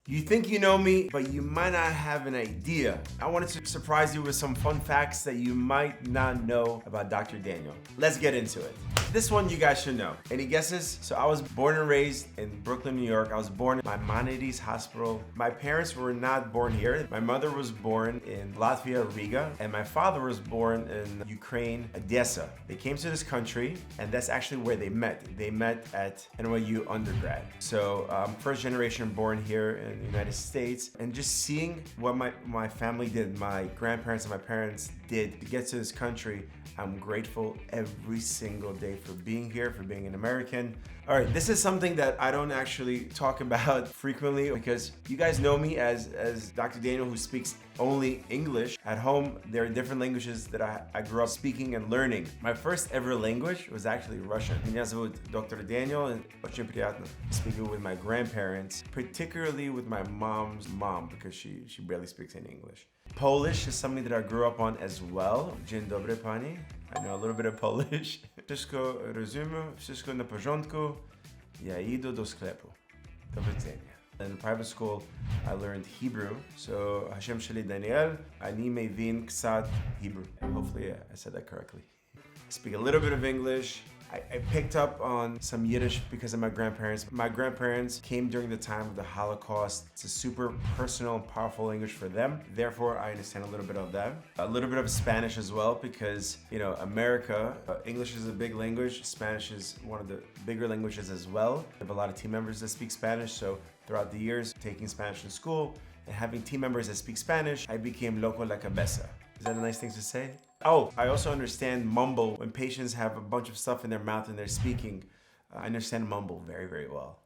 You think you know me, but you might not have an idea. I wanted to surprise you with some fun facts that you might not know about Dr. Daniel. Let's get into it. This one you guys should know. Any guesses? So I was born and raised in Brooklyn, New York. I was born in Maimonides Hospital. My parents were not born here. My mother was born in Latvia, Riga, and my father was born in Ukraine, Odessa. They came to this country, and that's actually where they met. They met at NYU undergrad. So first generation born here in the United States, and just seeing what my family did, my grandparents and my parents did to get to this country, I'm grateful every single day for being here, for being an American. All right, this is something that I don't actually talk about frequently because you guys know me as Dr. Daniel, who speaks only English. At home, there are different languages that I grew up speaking and learning. My first ever language was actually Russian. Меня зовут Dr. Daniel, and очень приятно speaking with my grandparents, particularly with my mom's mom, because she barely speaks any English. Polish is something that I grew up on as well. Dzień dobry pani. I know a little bit of Polish. Wszystko rozumiem, wszystko na porządku. Ja idę do sklepu. Do widzenia. In private school, I learned Hebrew. So Hashem Shali Daniel, ani mevin ksat Hebrew. Hopefully I said that correctly. I speak a little bit of English. I picked up on some Yiddish because of my grandparents. My grandparents came during the time of the Holocaust. It's a super personal and powerful language for them. Therefore, I understand a little bit of that. A little bit of Spanish as well because, you know, America, English is a big language. Spanish is one of the bigger languages as well. I have a lot of team members that speak Spanish, so throughout the years, taking Spanish in school and having team members that speak Spanish, I became loco la cabeza. Is that a nice thing to say? Oh, I also understand mumble. When patients have a bunch of stuff in their mouth and they're speaking, I understand mumble very, very well.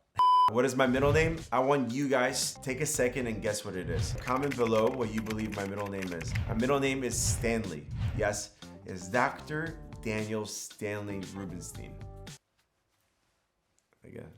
What is my middle name? I want you guys to take a second and guess what it is. Comment below what you believe my middle name is. My middle name is Stanley. Yes, it's Dr. Daniel Stanley Rubinshtein. Again.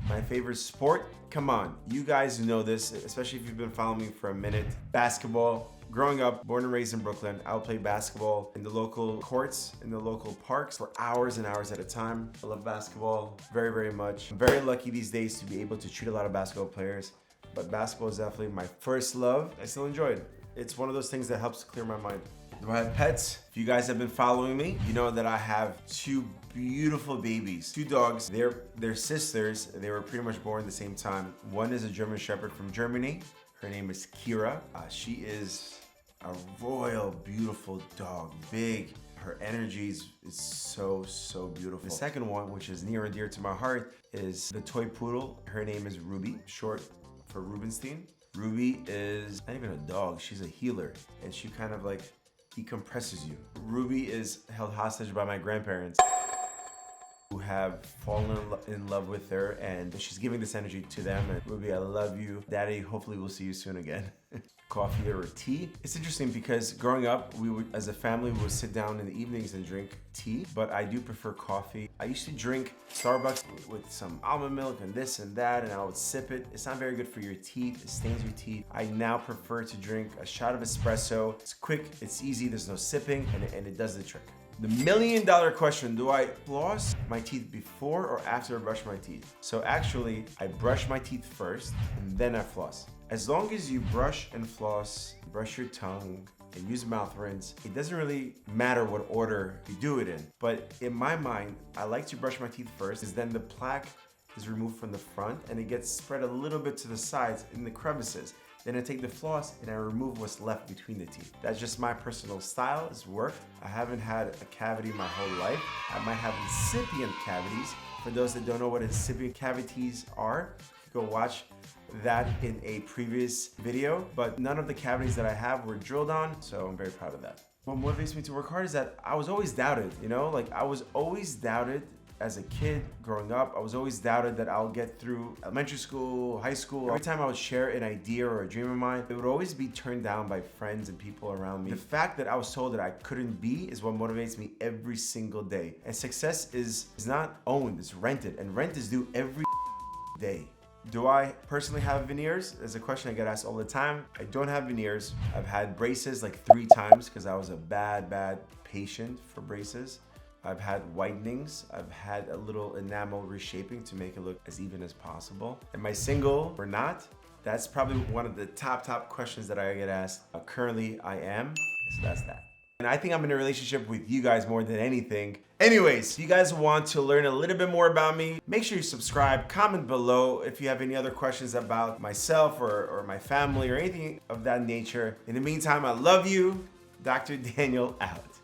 My favorite sport? Come on, you guys know this, especially if you've been following me for a minute. Basketball. Growing up, born and raised in Brooklyn, I would play basketball in the local courts, in the local parks for hours and hours at a time. I love basketball very, very much. I'm very lucky these days to be able to treat a lot of basketball players, but basketball is definitely my first love. I still enjoy it. It's one of those things that helps clear my mind. Do I have pets? If you guys have been following me, you know that I have two beautiful babies, two dogs. They're sisters. They were pretty much born at the same time. One is a German Shepherd from Germany. Her name is Kira. She is a royal, beautiful dog, big. Her energy is so beautiful. The second one, which is near and dear to my heart, is the toy poodle. Her name is Ruby, short for Rubinshtein. Ruby is not even a dog, she's a healer, and she kind of like decompresses you. Ruby is held hostage by my grandparents, who have fallen in love with her, and she's giving this energy to them. And Ruby, I love you. Daddy, hopefully we'll see you soon again. Coffee or tea? It's interesting because growing up, as a family, we would sit down in the evenings and drink tea, but I do prefer coffee. I used to drink Starbucks with some almond milk and this and that, and I would sip it. It's not very good for your teeth. It stains your teeth. I now prefer to drink a shot of espresso. It's quick, it's easy, there's no sipping, and it does the trick. The $1 million question, do I floss my teeth before or after I brush my teeth? So actually, I brush my teeth first and then I floss. As long as you brush and floss, brush your tongue, and use mouth rinse, it doesn't really matter what order you do it in. But in my mind, I like to brush my teeth first, because then the plaque is removed from the front and it gets spread a little bit to the sides in the crevices. Then I take the floss and I remove what's left between the teeth. That's just my personal style. It's worked. I haven't had a cavity my whole life. I might have incipient cavities. For those that don't know what incipient cavities are, go watch that in a previous video. But none of the cavities that I have were drilled on, so I'm very proud of that. What motivates me to work hard is that I was always doubted, you know? Like I was always doubted as a kid growing up. I was always doubted that I'll get through elementary school, high school. Every time I would share an idea or a dream of mine, it would always be turned down by friends and people around me. The fact that I was told that I couldn't be is what motivates me every single day. And success is not owned, it's rented. And rent is due every day. Do I personally have veneers? That's a question I get asked all the time. I don't have veneers. I've had braces like 3 times because I was a bad patient for braces. I've had whitenings. I've had a little enamel reshaping to make it look as even as possible. Am I single or not? That's probably one of the top questions that I get asked. Currently, I am. So that's that. And I think I'm in a relationship with you guys more than anything. Anyways, if you guys want to learn a little bit more about me, make sure you subscribe, comment below if you have any other questions about myself or my family or anything of that nature. In the meantime, I love you. Dr. Daniel out.